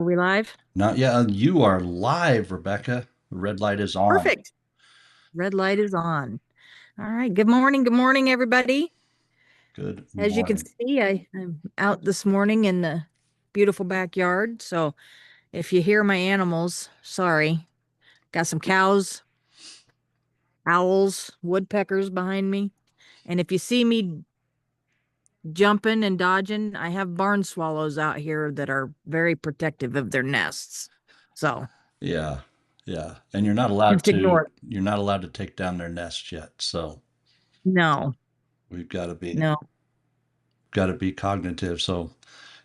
Are we live? Not yet. You are live, Rebecca. The red light is on. Perfect. Red light is on. All right. Good morning. Good morning, everybody. Good As you can morning. see, I'm out this morning in the beautiful backyard. So if you hear my animals, sorry. Got some cows, owls, woodpeckers behind me. And if you see me jumping and dodging, I have barn swallows out here that are very protective of their nests. So Yeah, yeah. And you're not allowed just to ignore it. you're not allowed to take down their nest yet. So No, we've no. got to be cognitive. So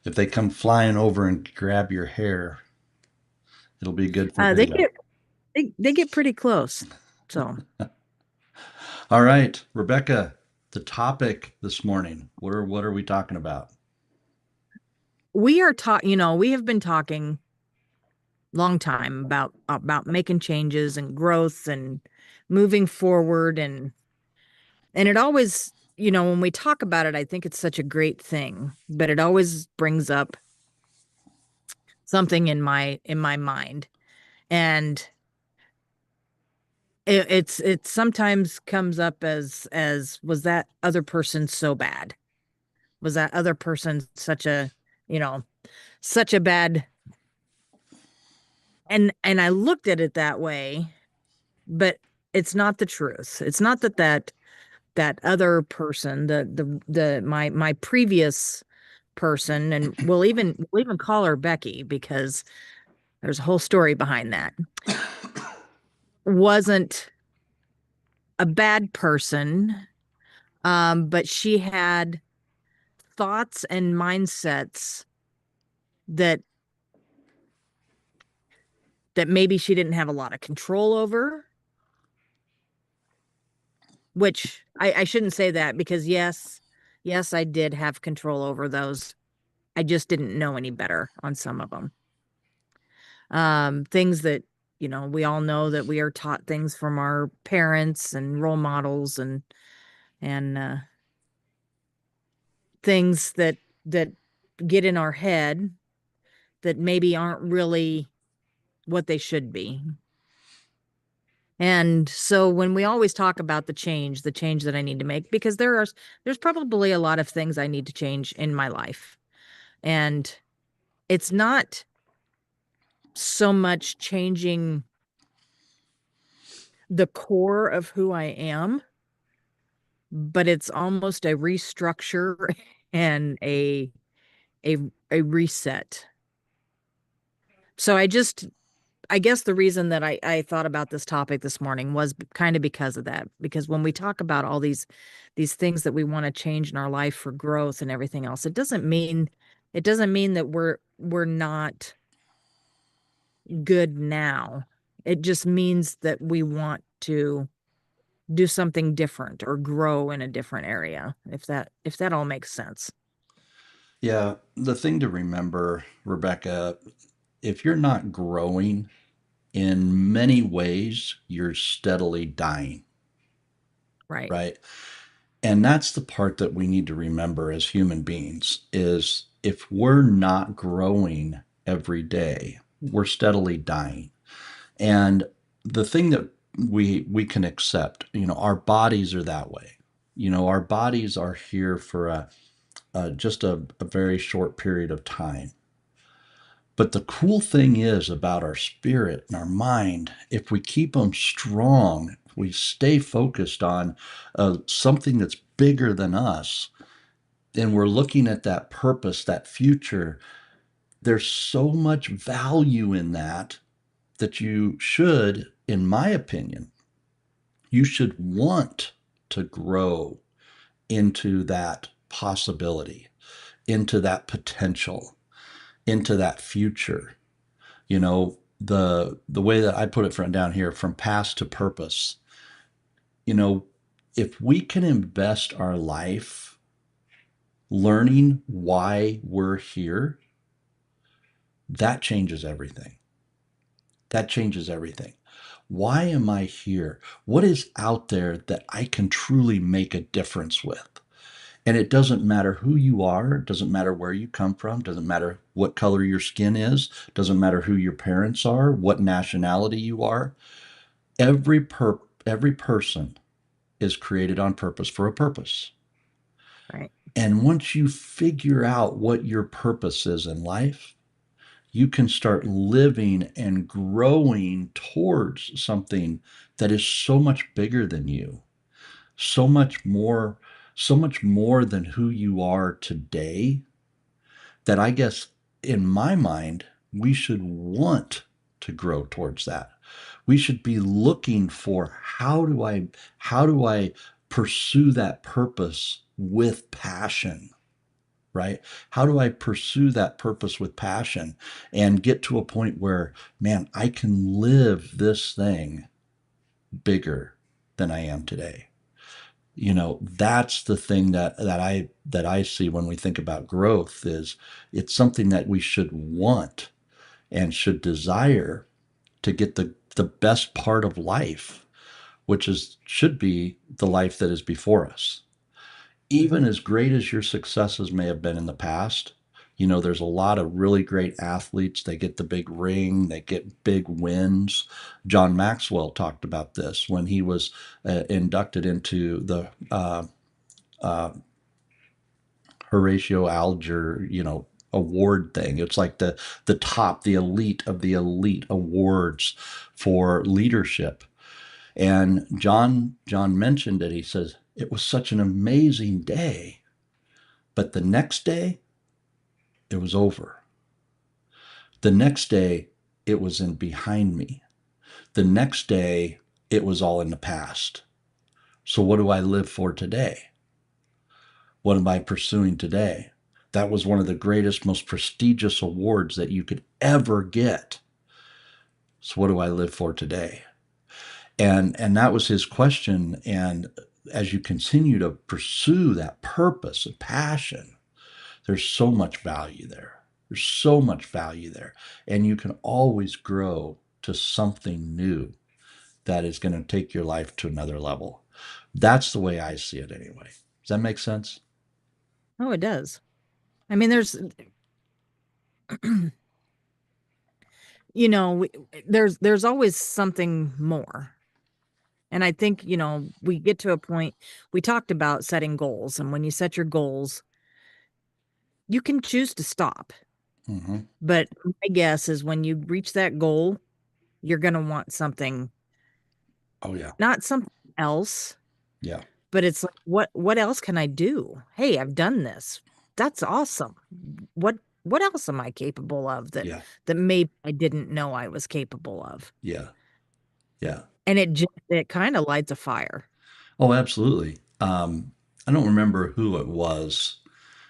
if they come flying over and grab your hair, it'll be good for They video. get they get pretty close. So All right, Rebecca, the topic this morning. What are we talking about? we are we have been talking long time about making changes and growth and moving forward and it always, when we talk about it, I think it's such a great thing, but it always brings up something in my mind. And it sometimes comes up as was that other person so bad? Was that other person you know, such a bad and I looked at it that way, but it's not the truth. It's not that other person, my previous person, and we'll even call her Becky because there's a whole story behind that. Wasn't a bad person, but she had thoughts and mindsets that that maybe she didn't have a lot of control over, which I shouldn't say that because yes, I did have control over those. I just didn't know any better on some of them. Things that, we all know that we are taught things from our parents and role models and things that get in our head that maybe aren't really what they should be. And so when we always talk about the change that I need to make, because there's probably a lot of things I need to change in my life. And it's not so much changing the core of who I am, but it's almost a restructure and a a reset. So I guess the reason that I thought about this topic this morning was kind of because of that. Because when we talk about all these things that we want to change in our life for growth and everything else, it doesn't mean that we're not good now. It just means that we want to do something different or grow in a different area, if that all makes sense. Yeah, the thing to remember, Rebecca, if you're not growing, in many ways, you're steadily dying, Right. right? And that's the part that we need to remember as human beings is if we're not growing every day, we're steadily dying. And the thing that we can accept, our bodies are that way. Our bodies are here for just a very short period of time. But the cool thing is about our spirit and our mind, if we keep them strong, if we stay focused on something that's bigger than us, and we're looking at that purpose, that future, there's so much value in that that you should, in my opinion, you should want to grow into that possibility, into that potential, into that future. The way that I put it from down here, from past to purpose, you know, if we can invest our life learning why we're here, that changes everything. That changes everything. Why am I here? What is out there that I can truly make a difference with? And it doesn't matter who you are, it doesn't matter where you come from, doesn't matter what color your skin is, doesn't matter who your parents are, what nationality you are. Every person is created on purpose for a purpose. Right. And once you figure out what your purpose is in life, you can start living and growing towards something that is so much bigger than you, so much more, so much more than who you are today, that I guess in my mind, we should want to grow towards that. We should be looking for how do I pursue that purpose with passion, right? How do I pursue that purpose with passion and get to a point where, man, I can live this thing bigger than I am today? That's the thing that I see when we think about growth. Is it's something that we should want and should desire to get the best part of life, which is should be the life that is before us. Even as great as your successes may have been in the past, there's a lot of really great athletes. They get the big ring, they get big wins. John Maxwell talked about this when he was inducted into the uh, Horatio Alger, award thing. It's like the top, the elite of the elite awards for leadership. And John mentioned it. He says it was such an amazing day, but the next day it was over. The next day it was in behind me. The next day it was all in the past. So what do I live for today? What am I pursuing today? That was one of the greatest, most prestigious awards that you could ever get. So what do I live for today? And that was his question. And as you continue to pursue that purpose and passion, there's so much value there. There's so much value there. And you can always grow to something new that is going to take your life to another level. That's the way I see it anyway. Does that make sense? Oh, it does. I mean, you know, we, there's always something more. And I think, we get to a point, we talked about setting goals, and when you set your goals, you can choose to stop. Mm-hmm. But my guess is when you reach that goal, you're going to want something, Oh, yeah. not something else, Yeah. but it's like, what else can I do? Hey, I've done this. That's awesome. What else am I capable of Yeah. that maybe I didn't know I was capable of? Yeah. Yeah. And it kind of lights a fire. Oh, absolutely. I don't remember who it was,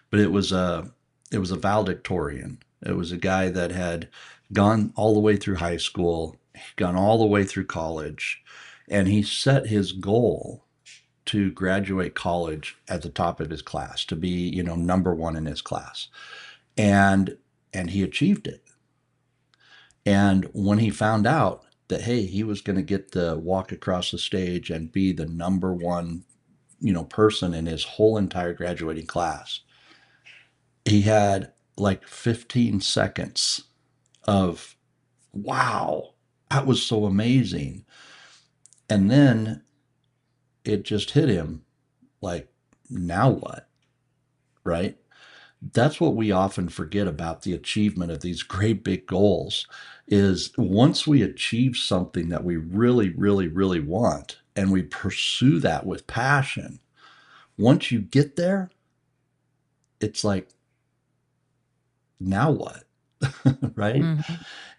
but it was a valedictorian. It was a guy that had gone all the way through high school, gone all the way through college, and he set his goal to graduate college at the top of his class, to be, number one in his class. And and he achieved it. And when he found out that, hey, he was going to get to walk across the stage and be the number one, person in his whole entire graduating class, he had like 15 seconds of, wow, that was so amazing. And then it just hit him like, now what? Right? That's what we often forget about the achievement of these great big goals, is once we achieve something that we really, really, really want and we pursue that with passion, once you get there, it's like, now what? Right? Hmm.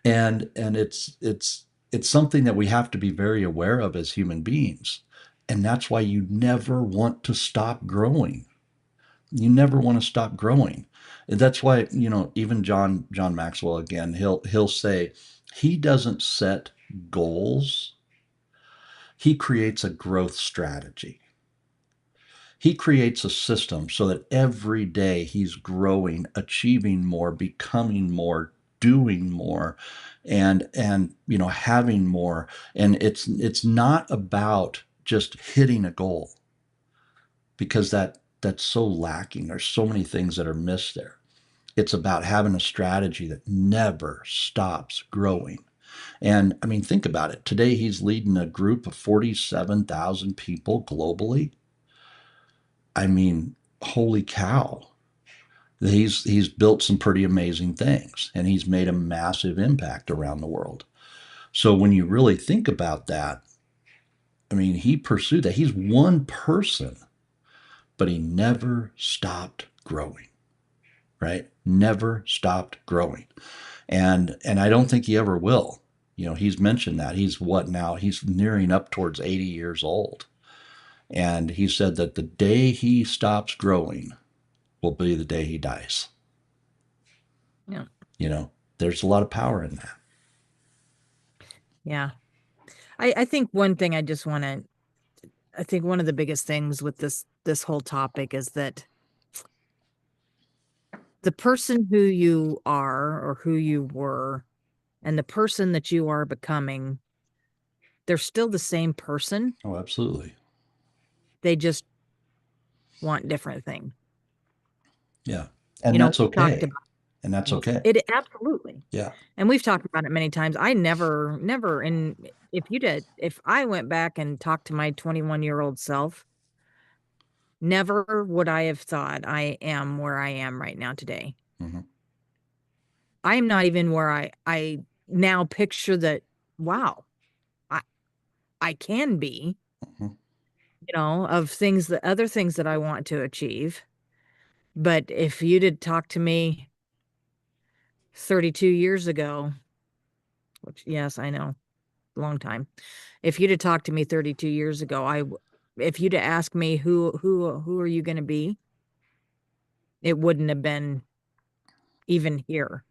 And it's something that we have to be very aware of as human beings. And that's why you never want to stop growing. You never want to stop growing. That's why, even John Maxwell, again, he'll say he doesn't set goals. He creates a growth strategy. He creates a system so that every day he's growing, achieving more, becoming more, doing more, and having more. And it's not about just hitting a goal, because that's so lacking. There's so many things that are missed there. It's about having a strategy that never stops growing. And I mean, think about it. Today, he's leading a group of 47,000 people globally. I mean, holy cow. He's built some pretty amazing things, and he's made a massive impact around the world. So when you really think about that, I mean, he pursued that. He's one person, but he never stopped growing, right? Never stopped growing. And I don't think he ever will. You know, he's mentioned that. He's what now? He's nearing up towards 80 years old. And he said that the day he stops growing will be the day he dies. Yeah. You know, there's a lot of power in that. Yeah. I think one thing I just want to, I think one of the biggest things with this whole topic is that the person who you are or who you were and the person that you are becoming, they're still the same person. Oh, absolutely. They just want different things. Yeah. And You know, that's we talked okay. about And that's things. okay. It absolutely. Yeah. And we've talked about it many times. I never, and if I went back and talked to my 21-year-old self, never would I have thought I am where I am right now today. Mm-hmm. I am not even where I now picture that, wow, I I can be, Mm-hmm. of things that other things that I want to achieve. But if you did talk to me 32 years ago, which yes, I know, long time. If you'd have talked to me 32 years ago, if you'd have asked me who are you going to be, it wouldn't have been even here,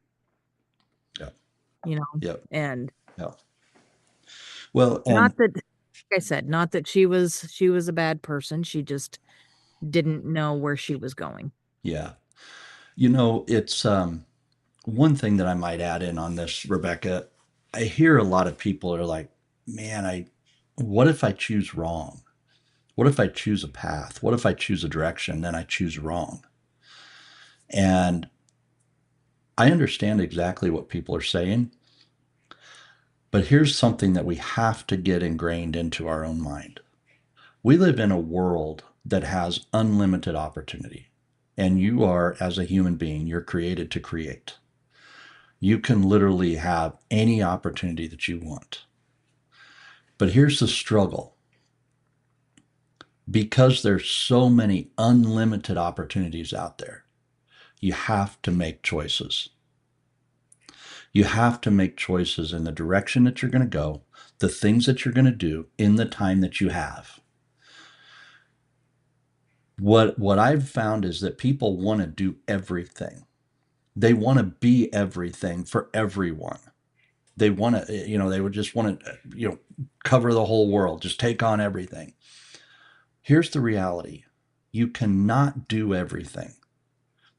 Yeah. you know. Yeah. And Yeah. Well, and not that, like I said, not that she was a bad person. She just didn't know where she was going. yeah, you know, it's one thing that I might add in on this, Rebecca. I hear a lot of people are like, man, what if I choose wrong? What if I choose a path? What if I choose a direction, then I choose wrong? And I understand exactly what people are saying, but here's something that we have to get ingrained into our own mind. We live in a world that has unlimited opportunity. And you are, as a human being, you're created to create. You can literally have any opportunity that you want. But here's the struggle, because there's so many unlimited opportunities out there, you have to make choices. You have to make choices in the direction that you're going to go, the things that you're going to do in the time that you have. What I've found is that people want to do everything. They want to be everything for everyone. They want to, they would just want to, cover the whole world, just take on everything. Here's the reality: you cannot do everything,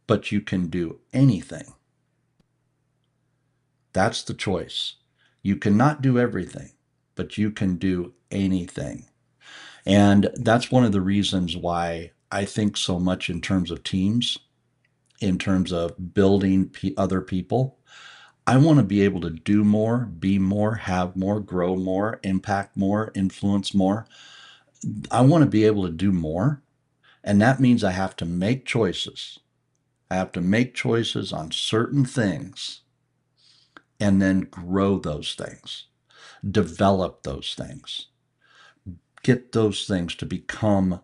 but you can do anything. That's the choice. You cannot do everything, but you can do anything. And that's one of the reasons why I think so much in terms of teams, in terms of building other people. I want to be able to do more, be more, have more, grow more, impact more, influence more. I want to be able to do more. And that means I have to make choices. I have to make choices on certain things and then grow those things, develop those things, get those things to become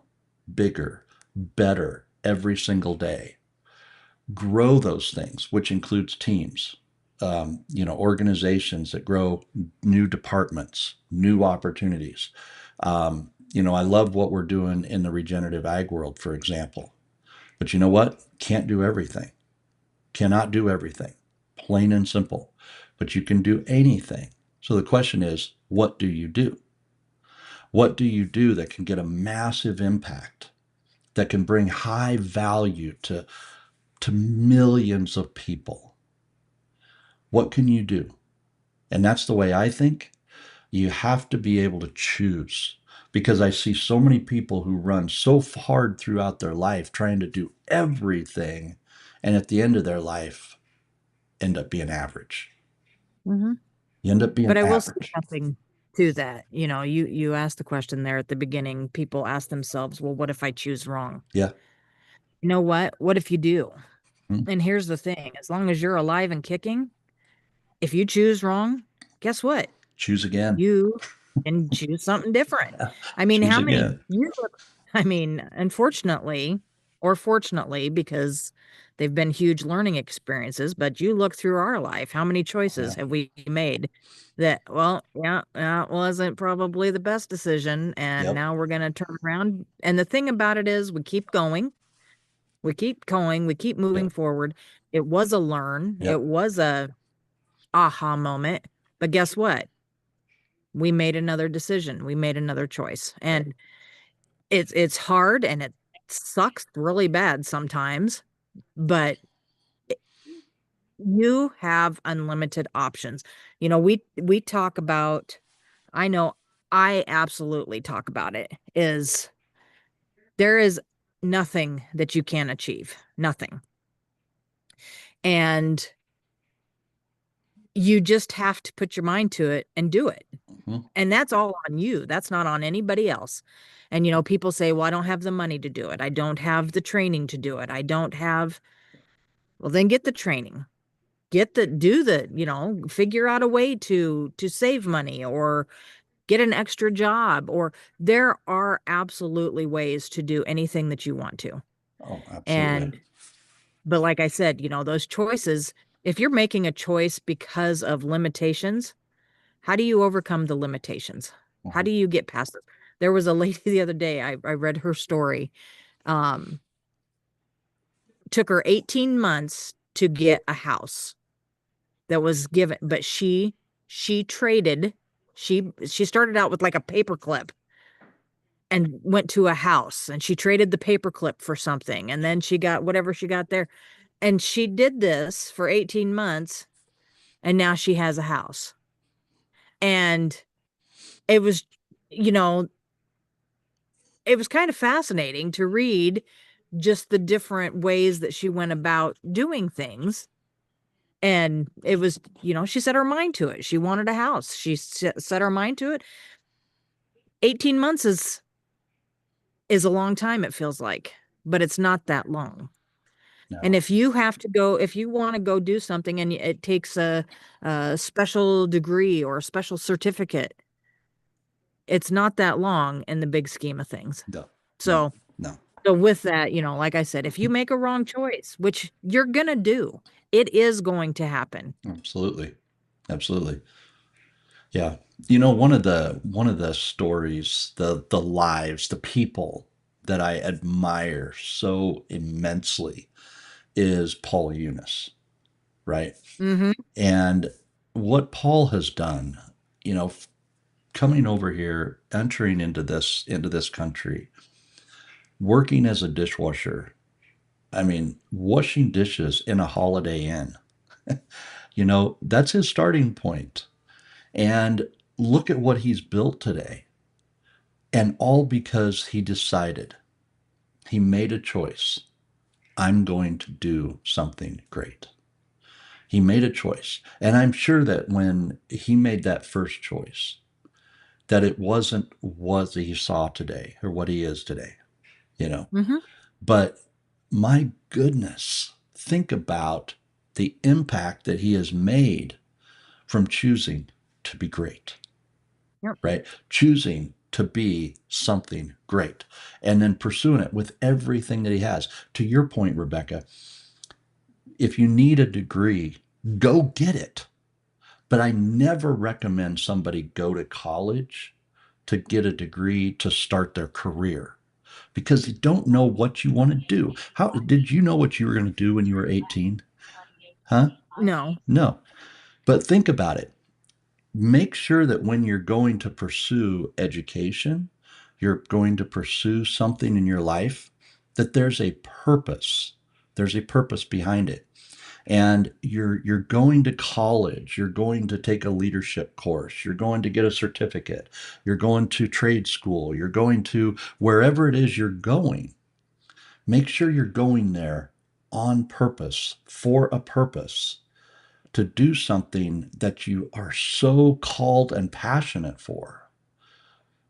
bigger, better every single day. Grow those things, which includes teams, organizations that grow new departments, new opportunities. I love what we're doing in the regenerative ag world, for example. But you know what? Can't do everything. Cannot do everything. Plain and simple. But you can do anything. So the question is, what do you do? What do you do that can get a massive impact, that can bring high value to millions of people? What can you do? And that's the way I think. You have to be able to choose. because I see so many people who run so hard throughout their life trying to do everything, and at the end of their life end up being average. Hmm. You end up being But I will say average. something to that. You asked the question there at the beginning. People ask themselves, well, what if I choose wrong? Yeah. You know what? What if you do? Hmm. And here's the thing, as long as you're alive and kicking, if you choose wrong, guess what? Choose again. You can choose something different. I mean, Choose how many again. you look, I mean, unfortunately or fortunately, because they've been huge learning experiences, but you look through our life, how many choices Yeah. have we made that, well, yeah, it wasn't probably the best decision, and Yep. now we're going to turn around. And the thing about it is we keep going, we keep moving Yep. forward. It was a learn, it Yep. was a aha moment, but guess what? We made another decision. We made another choice. Yep. And it's hard and it sucks really bad sometimes, but you have unlimited options. We talk about, I know I absolutely talk about it, is there is nothing that you can't achieve. Nothing. And you just have to put your mind to it and do it. Mhm. And that's all on you. That's not on anybody else. And people say, "Well, I don't have the money to do it. I don't have the training to do it. I don't have." Well, then get the training. Get the do the, figure out a way to save money or get an extra job, or there are absolutely ways to do anything that you want to. Oh, absolutely. And but like I said, those choices, if you're making a choice because of limitations, how do you overcome the limitations? How Mhm. do you get past this? There was a lady the other day, I read her story. Um, Took her 18 months to get a house that was given, but she traded, she started out with like a paperclip and went to a house, and she traded the paperclip for something, and then she got whatever she got there. And she did this for 18 months, and now she has a house. And it was, you know, it was kind of fascinating to read just the different ways that she went about doing things. And it was, she set her mind to it. She wanted a house. She set her mind to it. 18 months is a long time, it feels like, but it's not that long. And No. if you want to go do something and it takes a special degree or a special certificate, it's not that long in the big scheme of things. No. No. So No. So with that, like I said, if you make a wrong choice, which you're gonna do, it is going to happen. Absolutely. Absolutely. Yeah. One of the stories, the lives, the people that I admire so immensely is Paul Eunice, right? Hmm. And what Paul has done, you know, coming over here, entering into this country, working as a dishwasher. I mean, washing dishes in a Holiday Inn. That's his starting point. And look at what he's built today. And all because he decided, he made a choice. I'm going to do something great. He made a choice. And I'm sure that when he made that first choice, that it wasn't what he saw today or what he is today, you know. Hmm. But my goodness, think about the impact that he has made from choosing to be great, Yep. right? Choosing to be something great and then pursuing it with everything that he has. To your point, Rebecca, if you need a degree, go get it. But I never recommend somebody go to college to get a degree to start their career because you don't know what you want to do. How did you know what you were going to do when you were 18? Huh? No. No. But think about it. Make sure that when you're going to pursue education, you're going to pursue something in your life, that there's a purpose. There's a purpose behind it. And you're going to college, you're going to take a leadership course, you're going to get a certificate, you're going to trade school, you're going to wherever it is you're going. Make sure you're going there on purpose, for a purpose, to do something that you are so called and passionate for.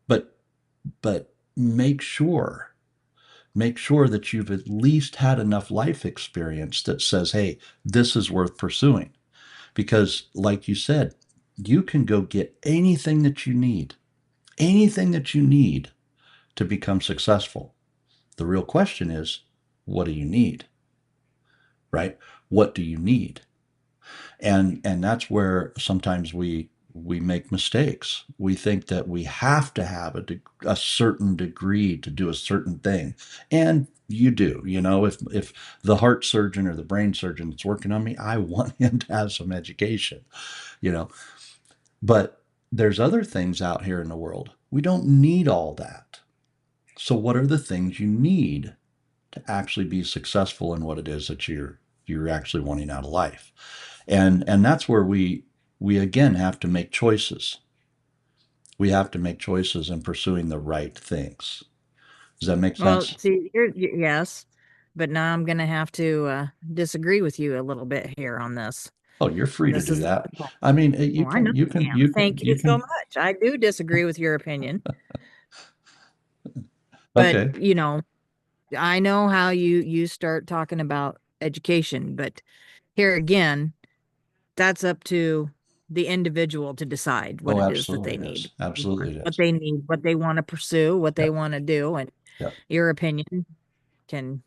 But make sure that you've at least had enough life experience that says, hey, this is worth pursuing. Because, like you said, you can go get anything that you need to become successful. The real question is, what do you need? Right? What do you need? And that's where sometimes we make mistakes. We think that we have to have a certain degree to do a certain thing, and you do. If the heart surgeon or the brain surgeon that's working on me, I want him to have some education. You know, but there's other things out here in the world. We don't need all that. So what are the things you need to actually be successful in what it is that you're actually wanting out of life? And that's where we again have to make choices. We have to make choices in pursuing the right things. Does that make Well, sense? see, yes, but now I'm going to have to disagree with you a little bit here on this. Oh, you're free to This do is that. I mean, Oh, I know I am. Thank you you so can. much. I do disagree with your opinion, but Okay. I know how you start talking about education, but here again, that's up to the individual to decide what Oh, it is that they absolutely it need, is. Absolutely it what is. they need, what they want to pursue, what Yeah. they want to do, and Yeah. your opinion can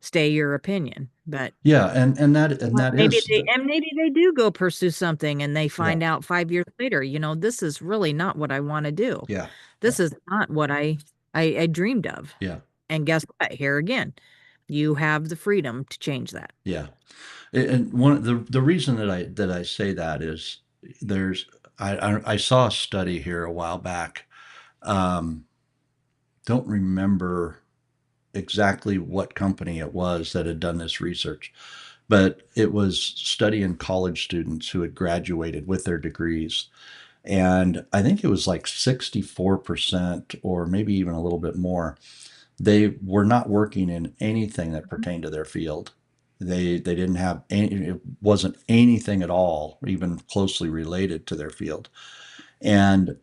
stay your opinion. But Yeah. And that is maybe they do go pursue something and they yeah. find out 5 years later, this is really not what I want to do. Yeah. Yeah. This is not what I dreamed of. Yeah. And guess what? Here again, you have the freedom to change that. Yeah. And one of the reason that I say that is there's I saw a study here a while back. Um, don't remember exactly what company it was that had done this research, but it was studying college students who had graduated with their degrees. And I think it was like 64% or maybe even a little bit more. They were not working in anything that pertained to their field. They didn't have any, it wasn't anything at all, even closely related to their field. And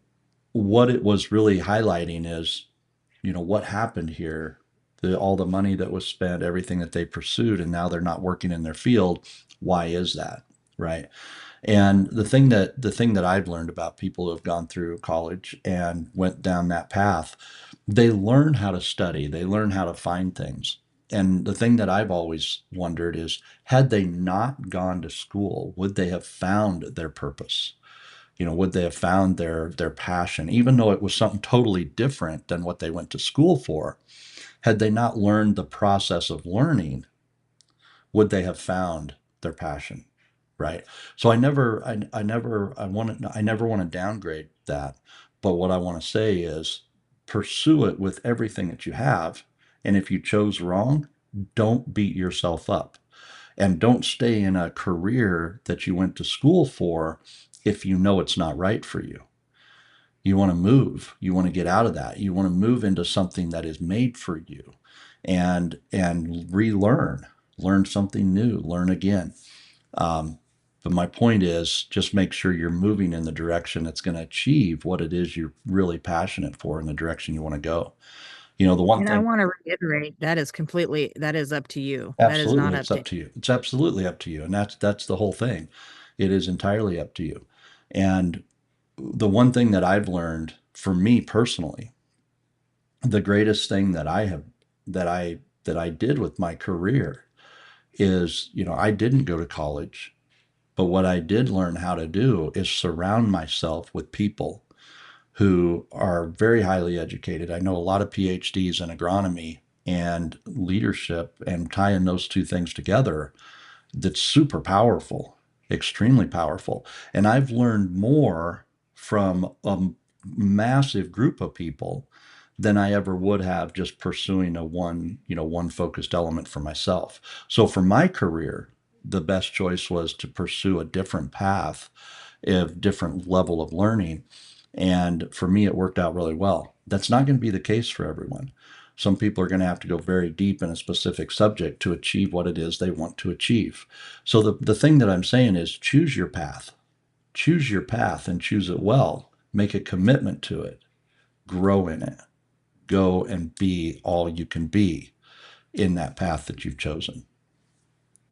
what it was really highlighting is, what happened here, all the money that was spent, everything that they pursued, and now they're not working in their field. Why is that? Right. And the thing that I've learned about people who have gone through college and went down that path, they learn how to study, they learn how to find things. And the thing that I've always wondered is, had they not gone to school, would they have found their purpose? Would they have found their passion, even though it was something totally different than what they went to school for? Had they not learned the process of learning, would they have found their passion? Right. So I never want to downgrade that. But what I want to say is, pursue it with everything that you have. And if you chose wrong, don't beat yourself up, and don't stay in a career that you went to school for if you know it's not right for you. You want to move, you want to get out of that, you want to move into something that is made for you, and relearn, learn something new, learn again. But my point is, just make sure you're moving in the direction that's going to achieve what it is you're really passionate for, in the direction you want to go. The one And I thing. want to reiterate that is up to you. That is Absolutely, not up it's to up to you. It's absolutely up to you, and that's the whole thing. It is entirely up to you. And the one thing that I've learned, for me personally, the greatest thing that I did with my career is, I didn't go to college, but what I did learn how to do is surround myself with people who are very highly educated. I know a lot of PhDs in agronomy and leadership, and tying those two things together, that's super powerful, extremely powerful. And I've learned more from a massive group of people than I ever would have just pursuing one focused element for myself. So for my career, the best choice was to pursue a different path, a different level of learning. And for me, it worked out really well. That's not going to be the case for everyone. Some people are going to have to go very deep in a specific subject to achieve what it is they want to achieve. So the thing that I'm saying is choose your path and choose it well. Make a commitment to it, grow in it, go and be all you can be in that path that you've chosen.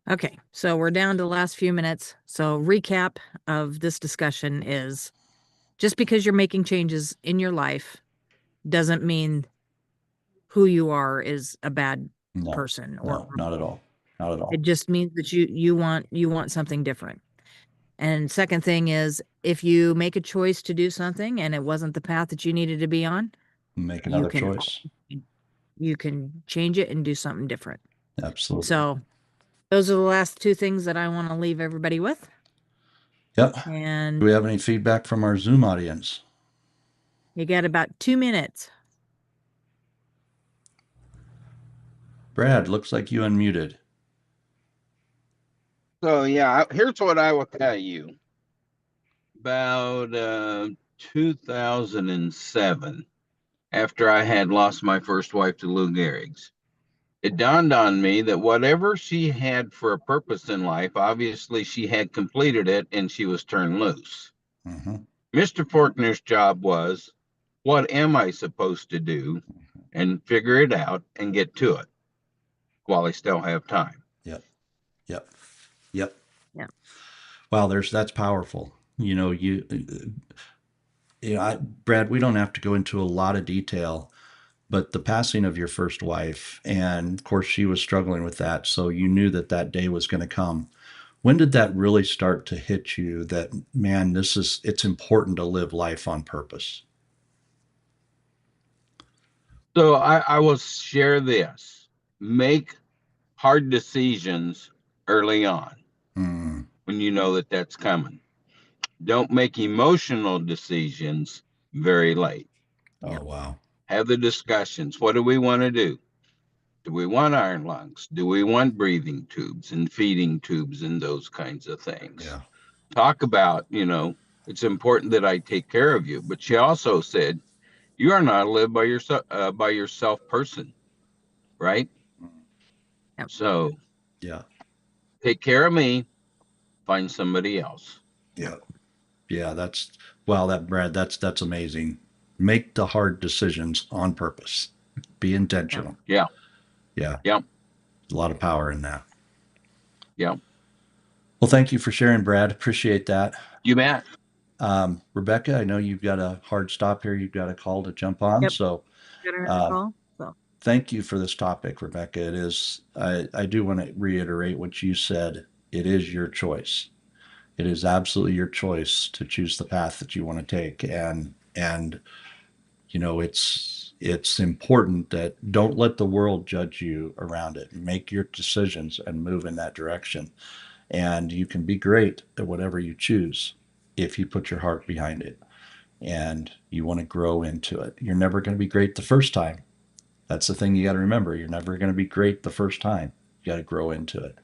Okay, so we're down to the last few minutes. So recap of this discussion is just because you're making changes in your life doesn't mean who you are is a bad No, person, or no, not at all. Not at all. it just means that you want something different. And second thing is, if you make a choice to do something and it wasn't the path that you needed to be on, Make you another can choice. you can change it and do something different. Absolutely. So those are the last two things that I want to leave everybody with. Yep. Do And we have any feedback from our Zoom audience? you got about 2 minutes. Brad, looks like you unmuted. So yeah, here's what I will tell you. About 2007, after I had lost my first wife to Lou Gehrig's, it dawned on me that whatever she had for a purpose in life, obviously she had completed it and she was turned loose. Mm-hmm. Mr. Faulkner's job was, what am I supposed to do? And figure it out and get to it while I still have time. Yep. Yep. Yep. Yeah. Wow, that's powerful. Brad, we don't have to go into a lot of detail, but the passing of your first wife, and of course she was struggling with that, so you knew that that day was going to come. When did that really start to hit you that, man, it's important to live life on purpose? So I will share this. Make hard decisions early on Mm. when you know that that's coming. Don't make emotional decisions very late. Yeah. Oh, wow. Have the discussions. What do we want to do? Do we want iron lungs? Do we want breathing tubes and feeding tubes and those kinds of things? Yeah. Talk about, it's important that I take care of you. But she also said, you are not a live by yourself person, right? Yep. So Yeah. take care of me, find somebody else. Yeah. Yeah, that's wow, that Brad, that's amazing. Make the hard decisions on purpose. Be Yep. intentional. Yeah, Yeah, yeah, a lot of power in that. yeah. Well, thank you for sharing, Brad. Appreciate that. You bet. Rebecca, I know you've got a hard stop here. You've got a call to jump on. Yep. So, Got another uh, call. So thank you for this topic, Rebecca. I do want to reiterate what you said. It is your choice. It is absolutely your choice to choose the path that you want to take. And it's important that don't let the world judge you around it. Make your decisions and move in that direction. And you can be great at whatever you choose if you put your heart behind it and you want to grow into it. You're never going to be great the first time. That's the thing you got to remember. You're never going to be great the first time. You got to grow into it.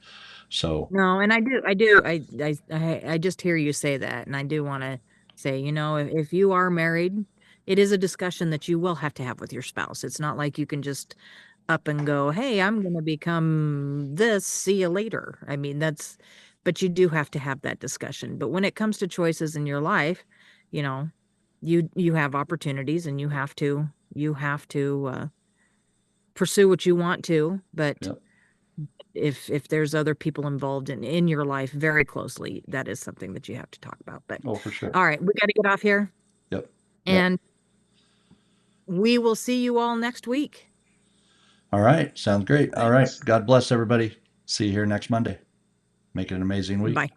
So, no, and I just hear you say that, and I do want to say, if you are married, it is a discussion that you will have to have with your spouse. It's not like you can just up and go, "Hey, I'm going to become this. See you later." I mean, but you do have to have that discussion. But when it comes to choices in your life, you know, you have opportunities, and you have to pursue what you want to, but yep. if there's other people involved in your life very closely, that is something that you have to talk about. But Oh, for sure. all right, we got to get off here, Yep. Yep. and we will see you all next week. All right. Sounds great. All right. Thanks. God bless everybody. See you here next Monday. Make it an amazing week. Bye.